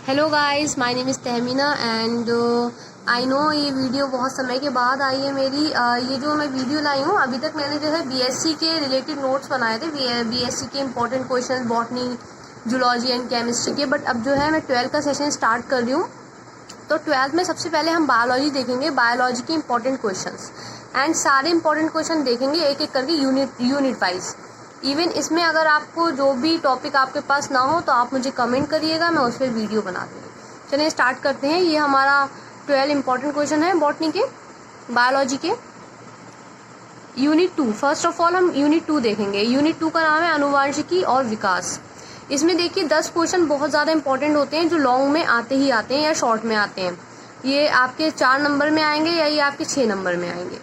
Hello guys, my name is Tahmina and I know ये video बहुत समय के बाद आई है मेरी। ये जो मैं वीडियो लाई हूँ, अभी तक मैंने जो है बीएससी के रिलेटेड नोट्स बनाए थे, बीएससी के important question botany, zoology and chemistry के। बट अब जो है मैं 12th का सेशन स्टार्ट कर रही हूँ। तो 12th में सबसे पहले हम बायोलॉजी देखेंगे, बायोलॉजी के इंपॉर्टेंट क्वेश्चंस एंड सारे इंपॉर्टेंट क्वेश्चन देखेंगे एक एक करके यूनिट वाइज। इवन इसमें अगर आपको जो भी टॉपिक आपके पास ना हो तो आप मुझे कमेंट करिएगा, मैं उस पर वीडियो बना दूँगी। चलिए स्टार्ट करते हैं। ये हमारा 12 इंपॉर्टेंट क्वेश्चन है बॉटनी के, बायोलॉजी के। यूनिट 2, फर्स्ट ऑफ ऑल हम यूनिट 2 देखेंगे। यूनिट 2 का नाम है अनुवांशिकी और विकास। इसमें देखिए 10 क्वेश्चन बहुत ज़्यादा इंपॉर्टेंट होते हैं जो लॉन्ग में आते ही आते हैं या शॉर्ट में आते हैं। ये आपके 4 नंबर में आएंगे या ये आपके 6 नंबर में आएंगे।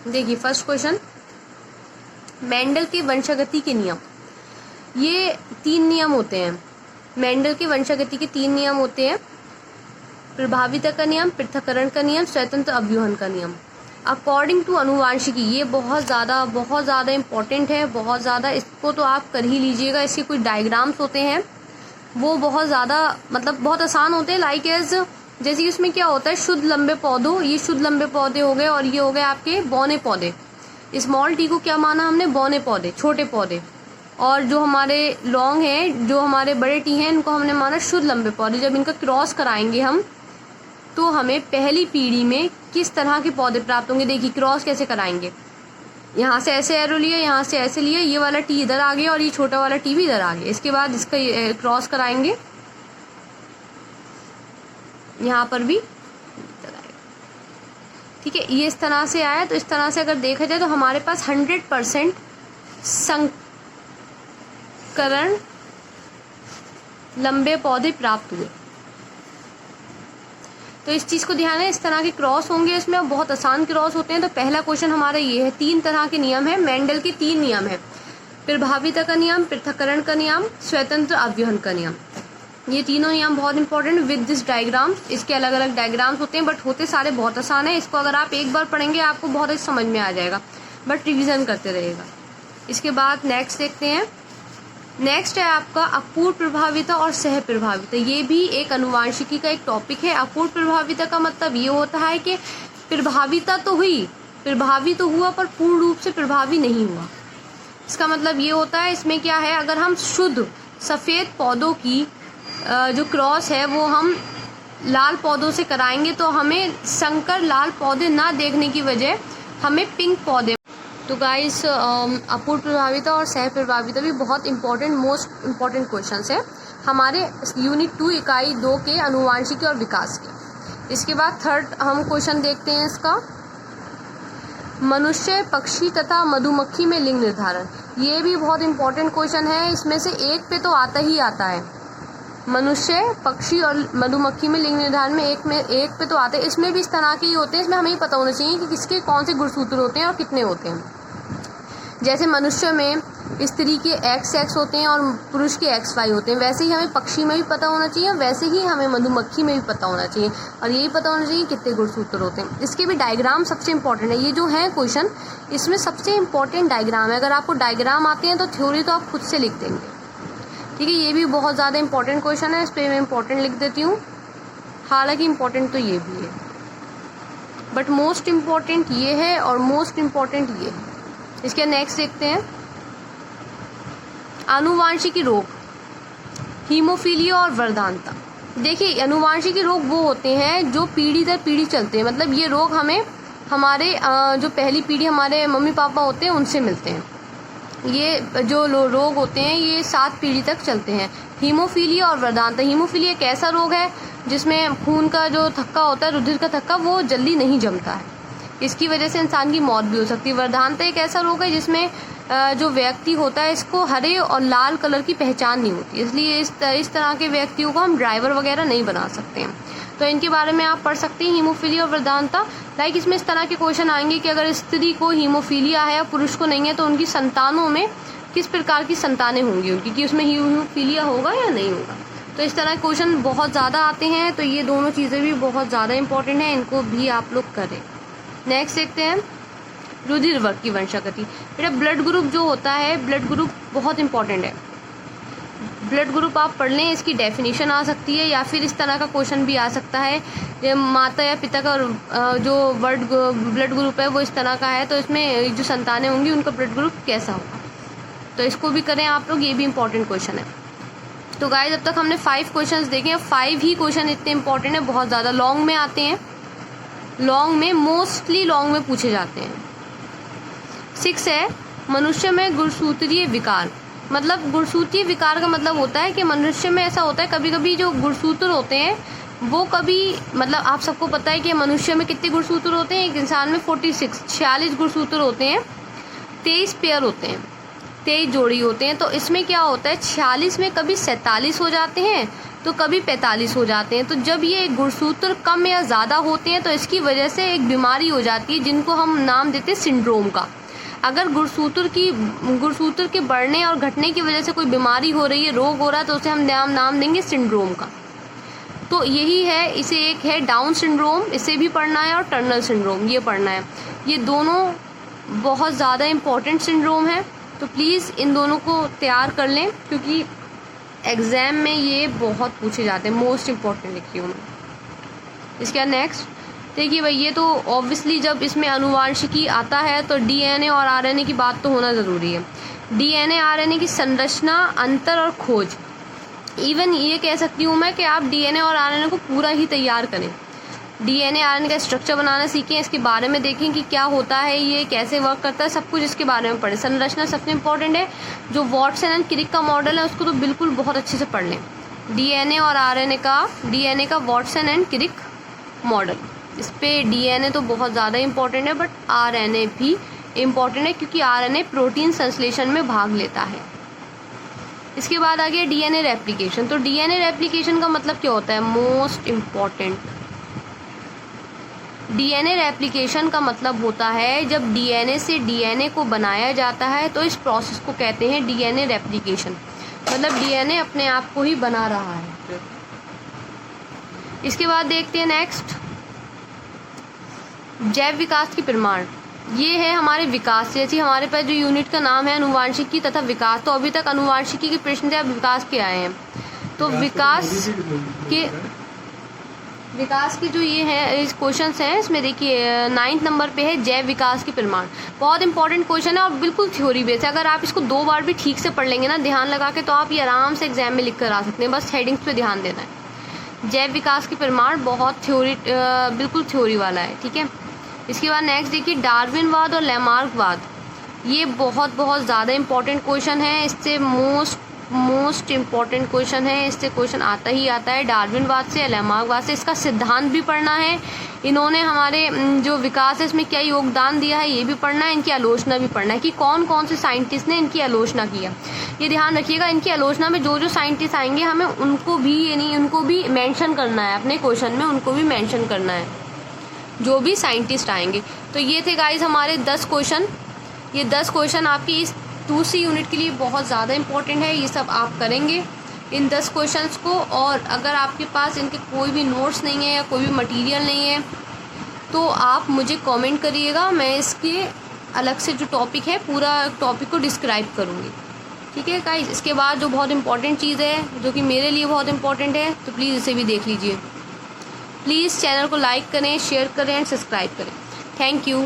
देखिए फर्स्ट क्वेश्चन, मेंडल के वंशागति के नियम। ये 3 नियम होते हैं। मेंडल के वंशागति के 3 नियम होते हैं, प्रभाविता का नियम, पृथक्करण का नियम, स्वतंत्र अव्यूहन का नियम। अकॉर्डिंग टू अनुवांशिकी, ये बहुत ज़्यादा इम्पोर्टेंट है, बहुत ज़्यादा। इसको तो आप कर ही लीजिएगा। इसके कुछ डायग्राम्स होते हैं वो बहुत ज़्यादा बहुत आसान होते हैं। लाइक एज जैसे इसमें क्या होता है, शुद्ध लंबे पौधों, ये शुद्ध लंबे पौधे हो गए और ये हो गए आपके बौने पौधे। स्मॉल टी को क्या माना हमने, बौने पौधे, छोटे पौधे। और जो हमारे लॉन्ग हैं, जो हमारे बड़े टी हैं, इनको हमने माना शुद्ध लंबे पौधे। जब इनका क्रॉस कराएंगे हम तो हमें पहली पीढ़ी में किस तरह के पौधे प्राप्त होंगे। देखिए क्रॉस कैसे कराएंगे, यहाँ से ऐसे एरो लिया, यहाँ से ऐसे लिया, ये वाला टी इधर आ गया और ये छोटा वाला टी भी इधर आ गया। इसके बाद इसका क्रॉस कराएंगे, यहाँ पर भी ठीक है, ये इस तरह से आया। तो इस तरह से अगर देखा जाए तो हमारे पास 100% संकरण लंबे पौधे प्राप्त हुए। तो इस चीज को ध्यान है, इस तरह के क्रॉस होंगे इसमें, बहुत आसान क्रॉस होते हैं। तो पहला क्वेश्चन हमारा ये है। 3 तरह के नियम है, मेंडल के 3 नियम है, प्रभाविता का नियम, पृथक्करण का नियम, स्वतंत्र अव्यूहन का नियम। ये तीनों नियम बहुत इंपॉर्टेंट विद दिस डायग्राम। इसके अलग अलग डायग्राम्स होते हैं बट होते सारे बहुत आसान है। इसको अगर आप एक बार पढ़ेंगे आपको बहुत अच्छी समझ में आ जाएगा, बट रिवीजन करते रहेगा। इसके बाद नेक्स्ट देखते हैं। नेक्स्ट है आपका अपूर्ण प्रभाविता और सह प्रभाविता। ये भी एक अनुवांशिकी का एक टॉपिक है। अपूर्ण प्रभाविता का मतलब ये होता है कि प्रभाविता तो हुई, प्रभावी तो हुआ पर पूर्ण रूप से प्रभावी नहीं हुआ। इसका मतलब ये होता है, इसमें क्या है, अगर हम शुद्ध सफ़ेद पौधों की जो क्रॉस है वो हम लाल पौधों से कराएंगे तो हमें संकर लाल पौधे ना देखने की वजह हमें पिंक पौधे। तो गाइस अपूर्ण प्रभाविता और सह प्रभाविता भी बहुत इंपॉर्टेंट, मोस्ट इम्पॉर्टेंट क्वेश्चंस है हमारे यूनिट 2 इकाई 2 के अनुवांशिकी और विकास के। इसके बाद थर्ड हम क्वेश्चन देखते हैं इसका, मनुष्य, पक्षी तथा मधुमक्खी में लिंग निर्धारण। ये भी बहुत इंपॉर्टेंट क्वेश्चन है। इसमें से एक पे तो आता ही आता है, मनुष्य, पक्षी और मधुमक्खी में लिंग निर्धारण में एक पे तो आते हैं। इसमें भी इस तरह के ही होते हैं। इसमें हमें ही पता होना चाहिए कि किसके कौन से गुणसूत्र होते हैं और कितने होते हैं। जैसे मनुष्य में स्त्री के XX होते हैं और पुरुष के XY होते हैं, वैसे ही हमें पक्षी में भी पता होना चाहिए, वैसे ही हमें मधुमक्खी में भी पता होना चाहिए और यही पता होना चाहिए कितने गुणसूत्र होते हैं। इसके भी डायग्राम सबसे इंपॉर्टेंट है। ये जो है क्वेश्चन, इसमें सबसे इंपॉर्टेंट डायग्राम है। अगर आपको डायग्राम आते हैं तो थ्योरी तो आप खुद से लिख देंगे, ठीक है। ये भी बहुत ज़्यादा इंपॉर्टेंट क्वेश्चन है, इस पर मैं इंपॉर्टेंट लिख देती हूँ। हालांकि इंपॉर्टेंट तो ये भी है बट मोस्ट इम्पॉर्टेंट ये है और मोस्ट इम्पॉर्टेंट ये है। इसके नेक्स्ट देखते हैं, आनुवांशिकी रोग, हीमोफीलिया और वर्धानता। देखिए अनुवांशिकी रोग वो होते हैं जो पीढ़ी दर पीढ़ी चलते हैं। मतलब ये रोग हमें हमारे जो पहली पीढ़ी हमारे मम्मी पापा होते हैं उनसे मिलते हैं। ये जो रोग होते हैं ये 7 पीढ़ी तक चलते हैं। हीमोफीलिया और वर्धानता। हीमोफीलिया एक ऐसा रोग है जिसमें खून का जो थक्का होता है, रुधिर का थक्का, वो जल्दी नहीं जमता है, इसकी वजह से इंसान की मौत भी हो सकती है। वर्धानता एक ऐसा रोग है जिसमें जो व्यक्ति होता है इसको हरे और लाल कलर की पहचान नहीं होती, इसलिए इस तरह के व्यक्तियों को हम ड्राइवर वगैरह नहीं बना सकते हैं। तो इनके बारे में आप पढ़ सकते हैं, हीमोफीलिया और वर्धानता। लाइक इसमें इस तरह के क्वेश्चन आएंगे कि अगर स्त्री को हीमोफीलिया है और पुरुष को नहीं है तो उनकी संतानों में किस प्रकार की संतानें होंगी उनकी, कि उसमें हीमोफीलिया होगा या नहीं होगा। तो इस तरह के क्वेश्चन बहुत ज़्यादा आते हैं। तो ये दोनों चीज़ें भी बहुत ज़्यादा इंपॉर्टेंट हैं, इनको भी आप लोग करें। नेक्स्ट देखते हैं, रुधिर वर्ग की वंशागति। बेटा ब्लड ग्रुप जो होता है, ब्लड ग्रुप बहुत इंपॉर्टेंट है। ब्लड ग्रुप आप पढ़ लें, इसकी डेफिनेशन आ सकती है, या फिर इस तरह का क्वेश्चन भी आ सकता है, ये माता या पिता का जो ब्लड ग्रुप है वो इस तरह का है, तो इसमें जो संतानें होंगी उनका ब्लड ग्रुप कैसा होगा, तो इसको भी करें आप लोग, ये भी इंपॉर्टेंट क्वेश्चन है। तो गाइस अब तक हमने 5 क्वेश्चंस देखे हैं। 5 ही क्वेश्चन इतने इंपॉर्टेंट है, बहुत ज़्यादा लॉन्ग में आते हैं, लॉन्ग में मोस्टली लॉन्ग में पूछे जाते हैं। 6 है मनुष्य में गुणसूत्रीय विकार। मतलब गुणसूत्रीय विकार का मतलब होता है कि मनुष्य में ऐसा होता है, कभी कभी जो गुणसूत्र होते हैं वो कभी, मतलब आप सबको पता है कि मनुष्य में कितने गुणसूत्र होते हैं, एक इंसान में 46 गुणसूत्र होते हैं, 23 पेयर होते हैं, 23 जोड़ी होते हैं। तो इसमें क्या होता है, 46 में कभी 47 हो जाते हैं तो कभी 45 हो जाते हैं। तो जब ये गुणसूत्र कम या ज़्यादा होते हैं तो इसकी वजह से एक बीमारी हो जाती है जिनको हम नाम देते हैं सिंड्रोम का। अगर गुणसूत्र के बढ़ने और घटने की वजह से कोई बीमारी हो रही है, रोग हो रहा है, तो उसे हम नाम देंगे सिंड्रोम का। तो यही है, इसे एक है डाउन सिंड्रोम, इसे भी पढ़ना है, और टर्नर सिंड्रोम ये पढ़ना है। ये दोनों बहुत ज़्यादा इम्पॉर्टेंट सिंड्रोम है, तो प्लीज़ इन दोनों को तैयार कर लें क्योंकि एग्ज़ाम में ये बहुत पूछे जाते हैं, मोस्ट इम्पॉर्टेंट लिखी हूँ मैं। इसके बाद नेक्स्ट देखिए भाई, ये तो ऑब्वियसली जब इसमें अनुवांशिकी आता है तो डीएनए और आरएनए की बात तो होना ज़रूरी है। डीएनए आरएनए की संरचना, अंतर और खोज, इवन ये कह सकती हूँ मैं कि आप डीएनए और आरएनए को पूरा ही तैयार करें, डीएनए आरएनए का स्ट्रक्चर बनाना सीखें, इसके बारे में देखें कि क्या होता है, ये कैसे वर्क करता है, सब कुछ इसके बारे में पढ़ें। संरचना सबसे इम्पोर्टेंट है, जो वॉटसन एंड क्रिक का मॉडल है उसको तो बिल्कुल बहुत अच्छे से पढ़ लें। डीएनए और आरएनए का वॉटसन एंड क्रिक मॉडल, इस पे डीएनए तो बहुत ज़्यादा इम्पोर्टेंट है, बट आरएनए भी इम्पोर्टेंट है क्योंकि आरएनए प्रोटीन संश्लेषण में भाग लेता है। इसके बाद आ गया डीएनए रेप्लिकेशन। तो डीएनए रेप्लिकेशन का मतलब क्या होता है, मोस्ट इम्पॉर्टेंट, डीएनए रेप्लिकेशन का मतलब होता है जब डीएनए से डीएनए को बनाया जाता है तो इस प्रोसेस को कहते हैं डीएनए रेप्लिकेशन, मतलब डीएनए अपने आप को ही बना रहा है। इसके बाद देखते हैं नेक्स्ट, जैव विकास की प्रमाण। ये है हमारे विकास, जैसे हमारे पास जो यूनिट का नाम है अनुवांशिकी तथा विकास, तो अभी तक अनुवांशिकी के प्रश्न थे, अब विकास के आए हैं। तो विकास के जो ये है इस क्वेश्चंस हैं, इसमें देखिए 9th नंबर पे है जैव विकास की प्रमाण। बहुत इंपॉर्टेंट क्वेश्चन है और बिल्कुल थ्योरी बेस है। अगर आप इसको 2 बार भी ठीक से पढ़ लेंगे ना ध्यान लगा के, तो आप ये आराम से एग्जाम में लिख कर आ सकते हैं, बस हेडिंग्स पे ध्यान देना है। जैव विकास की प्रमाण बहुत बिल्कुल थ्योरी वाला है, ठीक है। इसके बाद नेक्स्ट देखिए डार्विनवाद और लैमार्कवाद, ये बहुत ज़्यादा इंपॉर्टेंट क्वेश्चन है, इससे मोस्ट इम्पॉर्टेंट क्वेश्चन है, इससे क्वेश्चन आता ही आता है। डार्विनवाद से, लैमार्कवाद से, इसका सिद्धांत भी पढ़ना है, इन्होंने हमारे जो विकास है इसमें क्या योगदान दिया है ये भी पढ़ना है, इनकी आलोचना भी पढ़ना है कि कौन कौन से साइंटिस्ट ने इनकी आलोचना किया। ये ध्यान रखिएगा, इनकी आलोचना में जो साइंटिस्ट आएंगे हमें उनको भी मेंशन करना है, अपने क्वेश्चन में उनको भी मेंशन करना है, जो भी साइंटिस्ट आएंगे। तो ये थे गाइज हमारे 10 क्वेश्चन। ये 10 क्वेश्चन आपकी इस दूसरी यूनिट के लिए बहुत ज़्यादा इंपॉर्टेंट है, ये सब आप करेंगे इन 10 क्वेश्चंस को। और अगर आपके पास इनके कोई भी नोट्स नहीं है या कोई भी मटेरियल नहीं है तो आप मुझे कमेंट करिएगा, मैं इसके अलग से जो टॉपिक है पूरा टॉपिक को डिस्क्राइब करूँगी, ठीक है गाइज। इसके बाद जो बहुत इंपॉर्टेंट चीज़ है जो कि मेरे लिए बहुत इंपॉर्टेंट है, तो प्लीज़ इसे भी देख लीजिए। प्लीज़ चैनल को लाइक करें, शेयर करें एंड सब्सक्राइब करें। Thank you.